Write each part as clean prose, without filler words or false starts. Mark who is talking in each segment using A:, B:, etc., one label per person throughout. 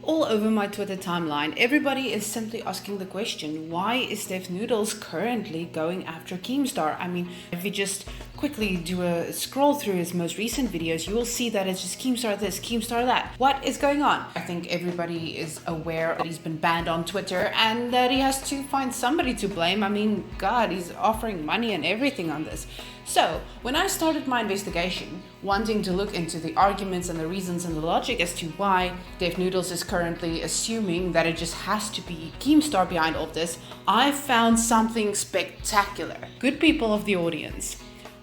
A: All over my Twitter timeline, everybody is simply asking the question, why is Noodles currently going after Keemstar? I mean, if you just quickly do a scroll through his most recent videos, you will see that it's just Keemstar this, Keemstar that. What is going on? I think everybody is aware that he's been banned on Twitter and that he has to find somebody to blame. I mean, God, he's offering money and everything on this. So, when I started my investigation, wanting to look into the arguments and the reasons and the logic as to why Noodles is currently assuming that it just has to be Keemstar behind all of this, I found something spectacular. Good people of the audience,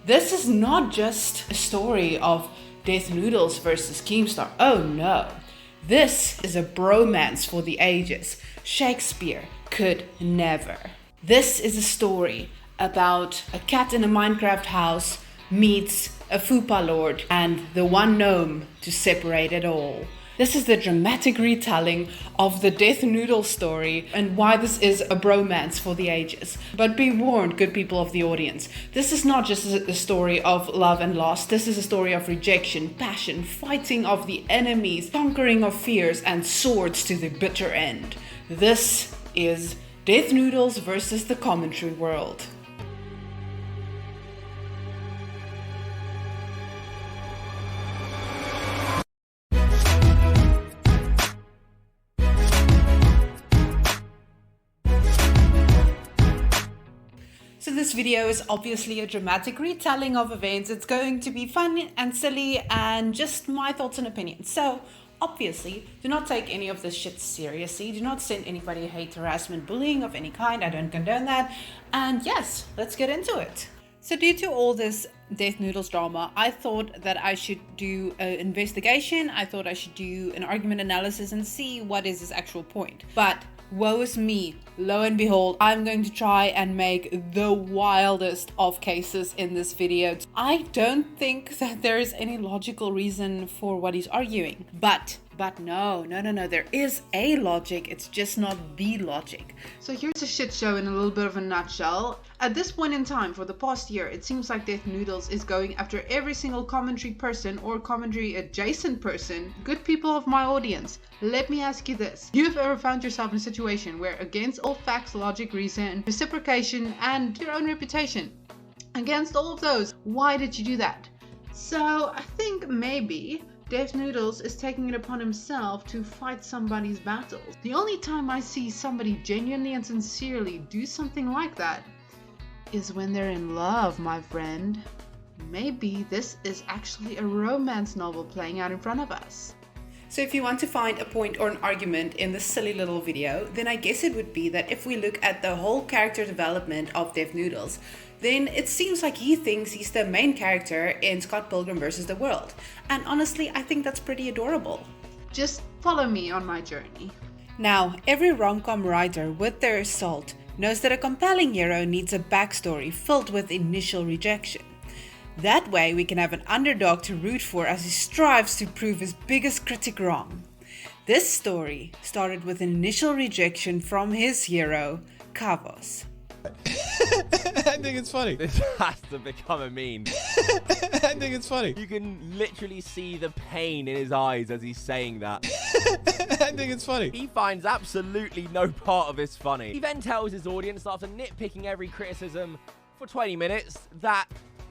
A: this is not just a story of Noodles versus Keemstar. Oh no. This is a bromance for the ages. Shakespeare could never. This is a story about a cat in a Minecraft house meets a Fupa Lord and the one gnome to separate it all. This is the dramatic retelling of the Noodles story and why this is a bromance for the ages. But be warned, good people of the audience, this is not just a story of love and loss. This is a story of rejection, passion, fighting of the enemies, conquering of fears, and swords to the bitter end. This is Noodles versus the commentary world. So this video is obviously a dramatic retelling of events. It's going to be fun and silly and just my thoughts and opinions. So obviously, do not take any of this shit seriously. Do not send anybody hate, harassment, bullying of any kind. I don't condone that. And yes, let's get into it. So due to all this Noodles drama, I thought that I should do an investigation. I thought I should do an argument analysis and see what is his actual point. But woe is me. Lo and behold, I'm going to try and make the wildest of cases in this video. I don't think that there is any logical reason for what he's arguing. But no, there is a logic, it's just not the logic. So here's a shit show in a little bit of a nutshell. At this point in time, for the past year, it seems like Noodles is going after every single commentary person or commentary adjacent person. Good people of my audience, let me ask you this. You've ever found yourself in a situation where against all facts, logic, reason, reciprocation, and your own reputation, against all of those, why did you do that? So I think maybe Noodles is taking it upon himself to fight somebody's battles. The only time I see somebody genuinely and sincerely do something like that is when they're in love, my friend. Maybe this is actually a romance novel playing out in front of us. So if you want to find a point or an argument in this silly little video, then I guess it would be that if we look at the whole character development of Noodles, then it seems like he thinks he's the main character in Scott Pilgrim vs. the World. And honestly, I think that's pretty adorable. Just follow me on my journey. Now, every rom-com writer with their salt knows that a compelling hero needs a backstory filled with initial rejection. That way we can have an underdog to root for as he strives to prove his biggest critic wrong. This story started with initial rejection from his hero, Kavos.
B: I think it's funny.
C: This has to become a meme.
B: I think it's funny.
C: You can literally see the pain in his eyes as he's saying that.
B: I think it's funny.
C: He finds absolutely no part of this funny. He then tells his audience, after nitpicking every criticism for 20 minutes, that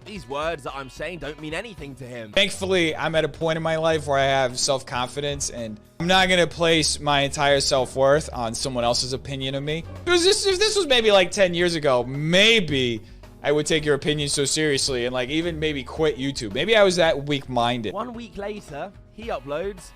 C: these words that I'm saying don't mean anything to him.
B: Thankfully, I'm at a point in my life where I have self-confidence and I'm not going to place my entire self-worth on someone else's opinion of me. If this was maybe like 10 years ago, maybe I would take your opinion so seriously and like even maybe quit YouTube. Maybe I was that weak-minded.
C: 1 week later, he uploads,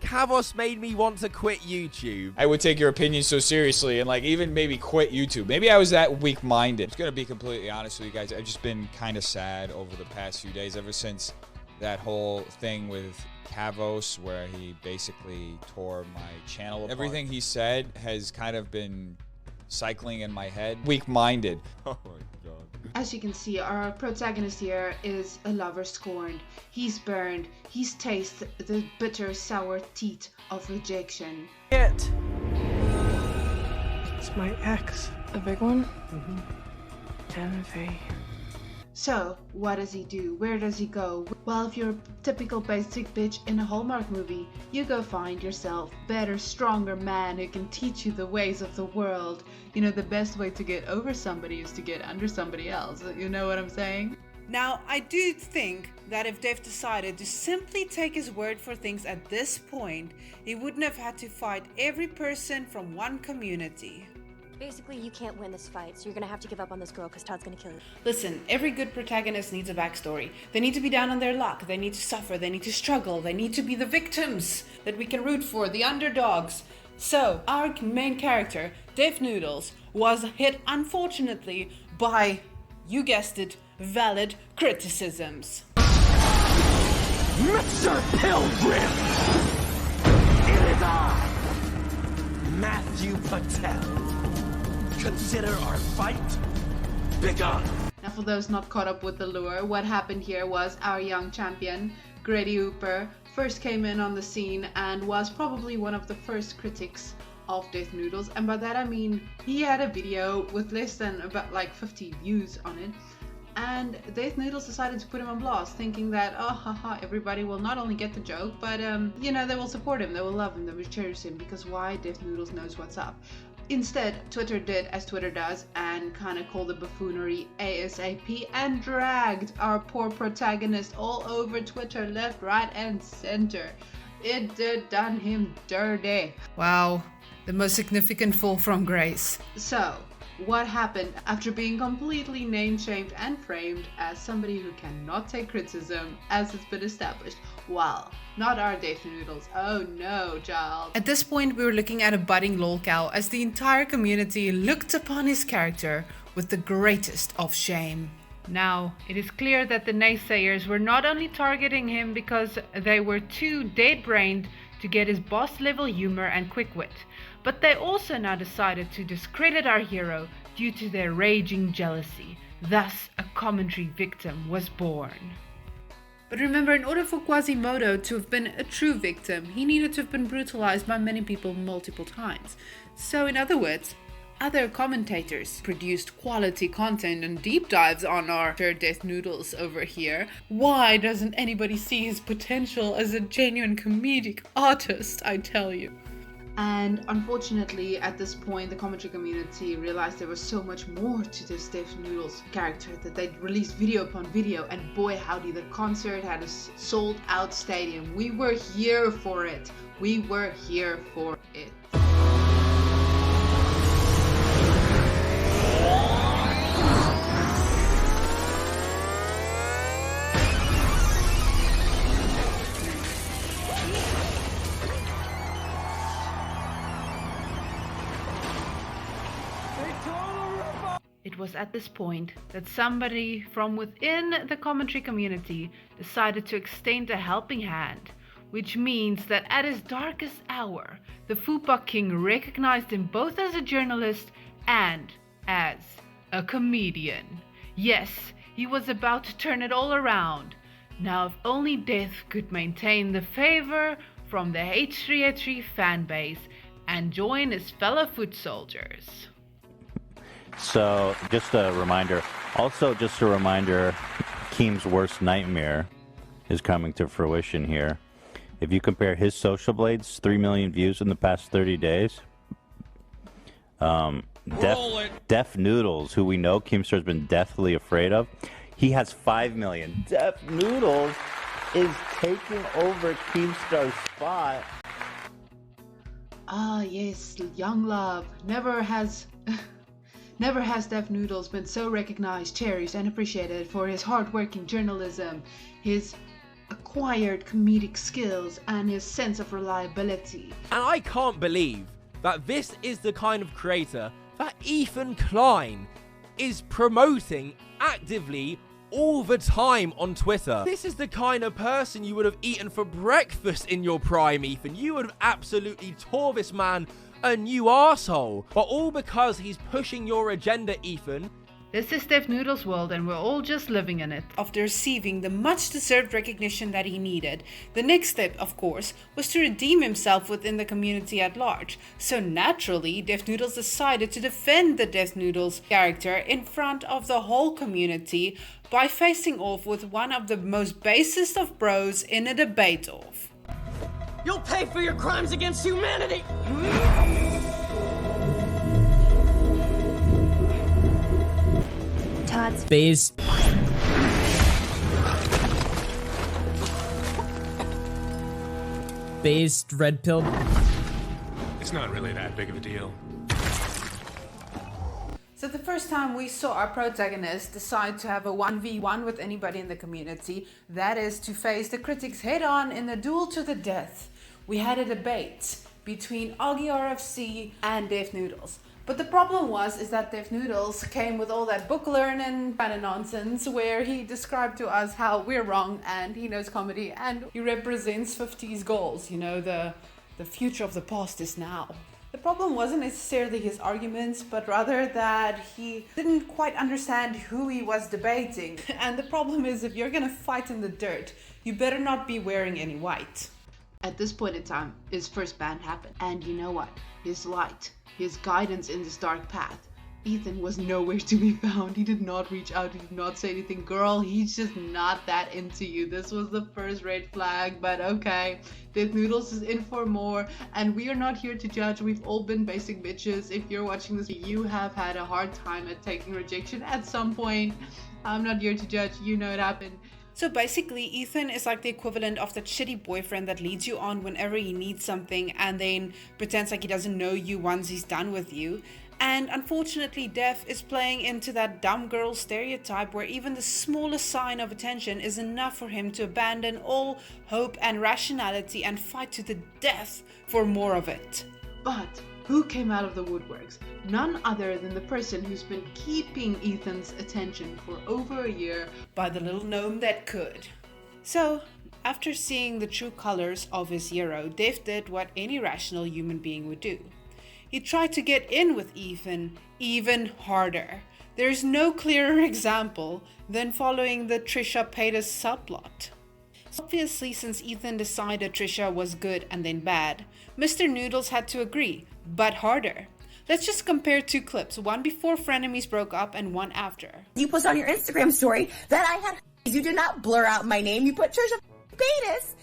C: Kavos made me want to quit YouTube.
B: I would take your opinion so seriously and like even maybe quit YouTube. Maybe I was that weak-minded. I'm gonna be completely honest with you guys. I've just been kind of sad over the past few days ever since that whole thing with Kavos where he basically tore my channel apart. Everything he said has kind of been cycling in my head. Weak-minded.
C: Oh my god.
A: As you can see, our protagonist here is a lover scorned. He's burned. He's tasted the bitter, sour teat of rejection.
D: It's my ex.
E: A big one?
D: Mm-hmm.
E: Envy.
A: So, what does he do? Where does he go? Well, if you're a typical basic bitch in a Hallmark movie, you go find yourself better, stronger man who can teach you the ways of the world. You know, the best way to get over somebody is to get under somebody else. You know what I'm saying? Now, I do think that if Dave decided to simply take his word for things at this point, he wouldn't have had to fight every person from one community.
F: Basically, you can't win this fight, so you're gonna have to give up on this girl because Todd's gonna kill you.
A: Listen, every good protagonist needs a backstory. They need to be down on their luck, they need to suffer, they need to struggle, they need to be the victims that we can root for, the underdogs. So, our main character, Dave Noodles, was hit unfortunately by, you guessed it, valid criticisms.
G: Mr. Pilgrim! It is I, Matthew Patel. Consider our fight begun.
A: Now, for those not caught up with the lure, what happened here was our young champion, Grady Hooper, first came in on the scene and was probably one of the first critics of Death Noodles. And by that I mean he had a video with less than about like 50 views on it. And Death Noodles decided to put him on blast, thinking that, oh, haha, everybody will not only get the joke, but, you know, they will support him, they will love him, they will cherish him, because why? Death Noodles knows what's up. Instead, Twitter did as Twitter does and kind of called the buffoonery ASAP and dragged our poor protagonist all over Twitter, left, right, and center. It did done him dirty. Wow, the most significant fall from grace. So, what happened after being completely name-shamed and framed as somebody who cannot take criticism, as it's been established? Well, not our Death Noodles. Oh no, child. At this point, we were looking at a budding lolcow as the entire community looked upon his character with the greatest of shame. Now, it is clear that the naysayers were not only targeting him because they were too dead-brained to get his boss-level humor and quick wit, but they also now decided to discredit our hero due to their raging jealousy. Thus, a commentary victim was born. But remember, in order for Quasimodo to have been a true victim, he needed to have been brutalized by many people multiple times. So in other words, other commentators produced quality content and deep dives on our Death Noodles over here. Why doesn't anybody see his potential as a genuine comedic artist, I tell you? And unfortunately, at this point, the commentary community realized there was so much more to this Death Noodles character that they'd released video upon video, and boy howdy, the concert had a sold out stadium. We were here for it. We were here for it. It was at this point that somebody from within the commentary community decided to extend a helping hand, which means that at his darkest hour, the Fupa King recognized him both as a journalist and as a comedian. Yes, he was about to turn it all around. Now, if only Death could maintain the favor from the H3H3 fanbase and join his fellow foot soldiers.
H: So, just a reminder. Also, just a reminder, Keem's worst nightmare is coming to fruition here. If you compare his Social Blades, 3 million views in the past 30 days. Deaf Noodles, who we know Keemstar's been deathly afraid of, he has 5 million. Deaf Noodles is taking over Keemstar's spot.
A: Ah, yes, young love. Never has Deaf Noodles been so recognized, cherished, and appreciated for his hard-working journalism, his acquired comedic skills, and his sense of reliability.
C: And I can't believe that this is the kind of creator that Ethan Klein is promoting actively all the time on Twitter. This is the kind of person you would have eaten for breakfast in your prime, Ethan. You would have absolutely tore this man a new arsehole. But all because he's pushing your agenda, Ethan.
A: This is Steph Noodles' world and we're all just living in it. After receiving the much deserved recognition that he needed, the next step, of course, was to redeem himself within the community at large. So naturally, Def Noodles decided to defend the Def Noodles character in front of the whole community by facing off with one of the most basest of bros in a debate-off.
G: You'll pay for your crimes against humanity!
F: Todd's
D: Based red pill.
I: It's not really that big of a deal.
A: So the first time we saw our protagonist decide to have a 1v1 with anybody in the community, that is to face the critics head on in a duel to the death, we had a debate between AugieRFC and Def Noodles. But the problem is that Def Noodles came with all that book learning kind of nonsense where he described to us how we're wrong and he knows comedy and he represents 50s goals, you know, the future of the past is now. The problem wasn't necessarily his arguments, but rather that he didn't quite understand who he was debating. And the problem is, if you're gonna fight in the dirt, you better not be wearing any white. At this point in time, his first ban happened. And you know what? His light, his guidance in this dark path. Ethan was nowhere to be found. He did not reach out. He did not say anything. Girl, he's just not that into you. This was the first red flag, but okay. Def Noodles is in for more, and we are not here to judge. We've all been basic bitches. If you're watching this, you have had a hard time at taking rejection at some point. I'm not here to judge. You know it happened. So basically, Ethan is like the equivalent of that shitty boyfriend that leads you on whenever he needs something and then pretends like he doesn't know you once he's done with you. And unfortunately, Def is playing into that dumb girl stereotype where even the smallest sign of attention is enough for him to abandon all hope and rationality and fight to the death for more of it. But who came out of the woodworks? None other than the person who's been keeping Ethan's attention for over a year by the little gnome that could. So, after seeing the true colors of his hero, Def did what any rational human being would do. He tried to get in with Ethan even harder. There's no clearer example than following the Trisha Paytas subplot. Obviously, since Ethan decided Trisha was good and then bad, Mr. Noodles had to agree, but harder. Let's just compare two clips, one before frenemies broke up and one after.
J: You post on your Instagram story that I had. You did not blur out my name. You put Trisha Paytas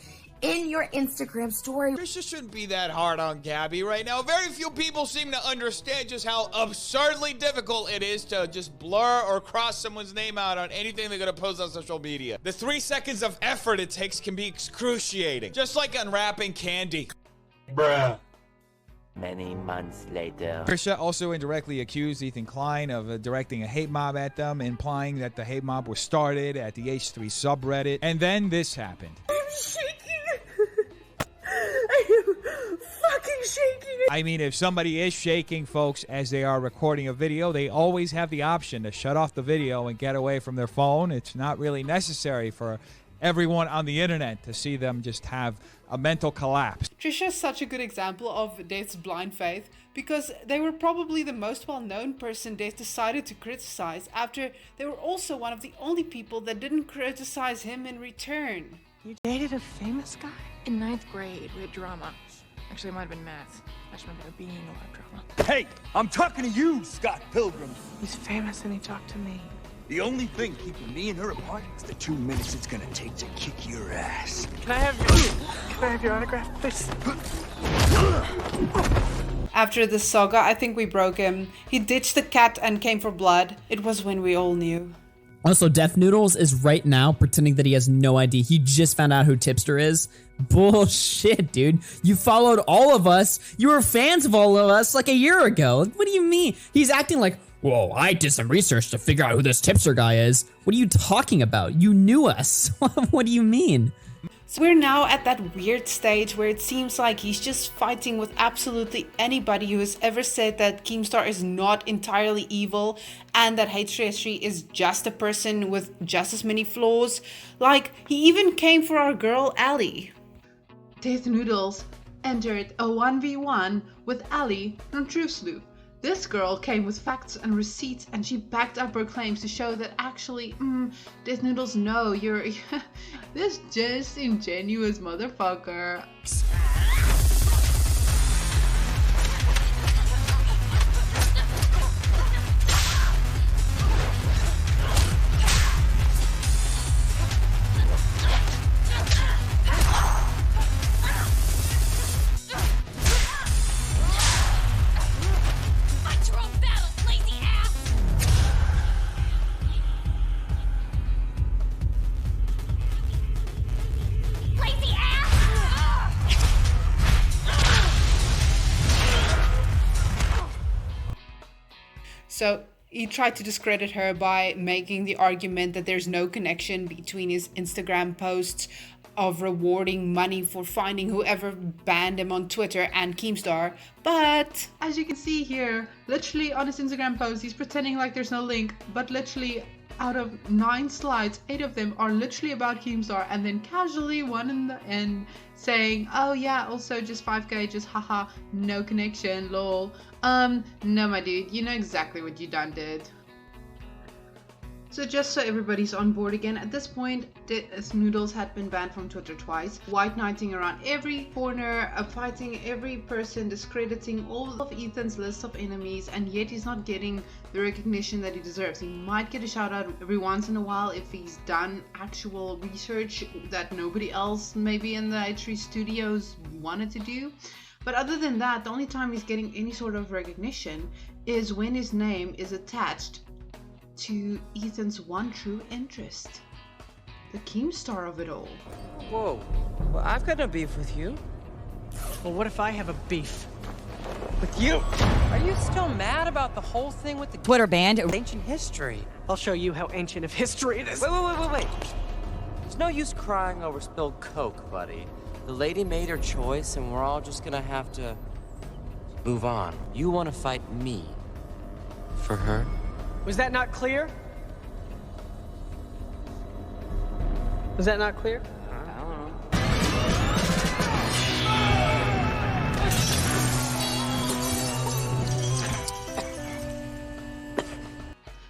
J: in your Instagram story.
B: Trisha shouldn't be that hard on Gabby right now. Very few people seem to understand just how absurdly difficult it is to just blur or cross someone's name out on anything they're gonna post on social media. The 3 seconds of effort it takes can be excruciating. Just like unwrapping candy.
I: Bruh.
K: Many months later.
B: Trisha also indirectly accused Ethan Klein of directing a hate mob at them, implying that the hate mob was started at the H3 subreddit. And then this happened.
J: I'm shaking. I am fucking shaking.
B: I mean, if somebody is shaking, folks, as they are recording a video, they always have the option to shut off the video and get away from their phone. It's not really necessary for everyone on the internet to see them just have a mental collapse. Trisha is such a good example of Def's blind faith because they were probably the most well-known person Def decided to criticize after they were also one of the only people that didn't criticize him in return.
E: You dated a famous guy?
L: In 9th grade, we had drama. Actually, it might have been math. I just remember there being a lot of drama.
G: Hey, I'm talking to you, Scott Pilgrim.
E: He's famous and he talked to me.
G: The only thing keeping me and her apart is the 2 minutes it's gonna take to kick your ass.
E: Can I have your autograph, please?
A: After this saga, I think we broke him. He ditched the cat and came for blood. It was when we all knew.
D: Also, Def Noodles is right now pretending that he has no idea. He just found out who Tipster is. Bullshit, dude. You followed all of us. You were fans of all of us like a year ago. What do you mean? He's acting like, whoa, I did some research to figure out who this Tipster guy is. What are you talking about? You knew us. What do you mean?
A: So we're now at that weird stage where it seems like he's just fighting with absolutely anybody who has ever said that Keemstar is not entirely evil and that H3H3 is just a person with just as many flaws. Like, he even came for our girl Allie. Def Noodles entered a 1v1 with Ali from True Sleuth. This girl came with facts and receipts, and she backed up her claims to show that actually, Death Noodles, no, you're this just ingenuous motherfucker. So he tried to discredit her by making the argument that there's no connection between his Instagram posts of rewarding money for finding whoever banned him on Twitter and Keemstar. But as you can see here, literally on his Instagram post, he's pretending like there's no link, but literally out of 9 slides, 8 of them are literally about Keemstar, and then casually one in the end saying, oh yeah, also just 5k, just haha, no connection, lol. No my dude, you know exactly what you done did. So just so everybody's on board again, at this point, Noodles had been banned from Twitter twice, white knighting around every corner, fighting every person, discrediting all of Ethan's list of enemies, and yet he's not getting the recognition that he deserves. He might get a shout out every once in a while if he's done actual research that nobody else maybe in the H3 studios wanted to do. But other than that, the only time he's getting any sort of recognition is when his name is attached to Ethan's one true interest, the Keemstar of it all.
M: Whoa, well, I've got no beef with you.
E: Well, what if I have a beef with you?
M: Are you still mad about the whole thing with the
N: Twitter banned
M: ancient history?
E: I'll show you how ancient of history it is.
M: Wait. There's no use crying over spilled Coke, buddy. The lady made her choice, and we're all just gonna have to move on. You want to fight me for her?
E: Was that not clear? Was that not clear?
M: I don't know.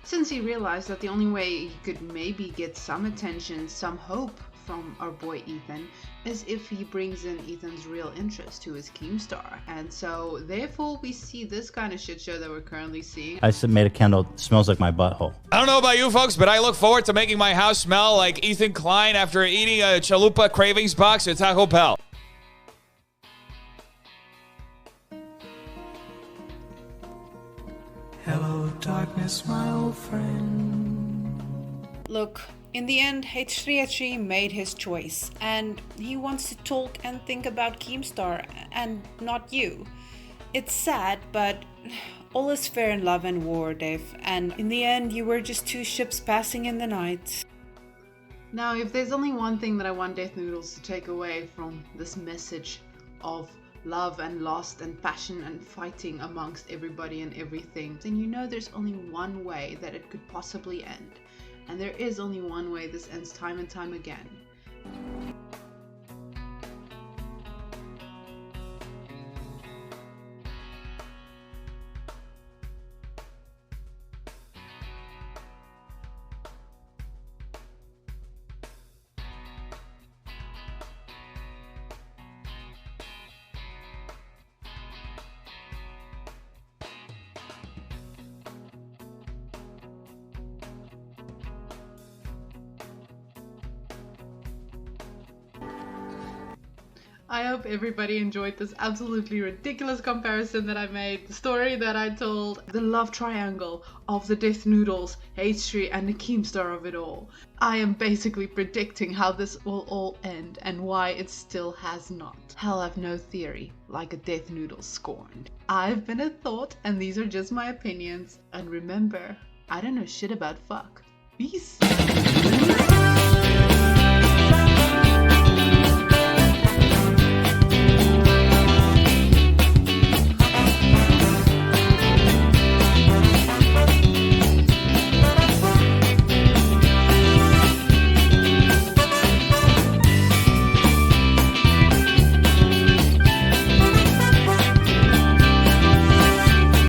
A: Since he realized that the only way he could maybe get some attention, some hope from our boy Ethan, is if he brings in Ethan's real interest, who is Keemstar. And so therefore we see this kind of shit show that we're currently seeing.
H: I made a candle that smells like my butthole.
B: I don't know about you folks, but I look forward to making my house smell like Ethan Klein after eating a chalupa cravings box at Taco Bell.
E: Hello, darkness, my old friend.
A: Look, in the end, H3H3 made his choice, and he wants to talk and think about Keemstar and not you. It's sad, but all is fair in love and war, Dave, and in the end, you were just 2 ships passing in the night. Now, if there's only one thing that I want Death Noodles to take away from this message of love and loss and passion and fighting amongst everybody and everything, then you know there's only one way that it could possibly end. And there is only one way this ends time and time again. I hope everybody enjoyed this absolutely ridiculous comparison that I made, the story that I told, the love triangle of the Death Noodles, H3, and the Keemstar of it all. I am basically predicting how this will all end and why it still has not. Hell, I've no theory, like a Death Noodle scorned. I've been a Thot, and these are just my opinions. And remember, I don't know shit about fuck. Peace.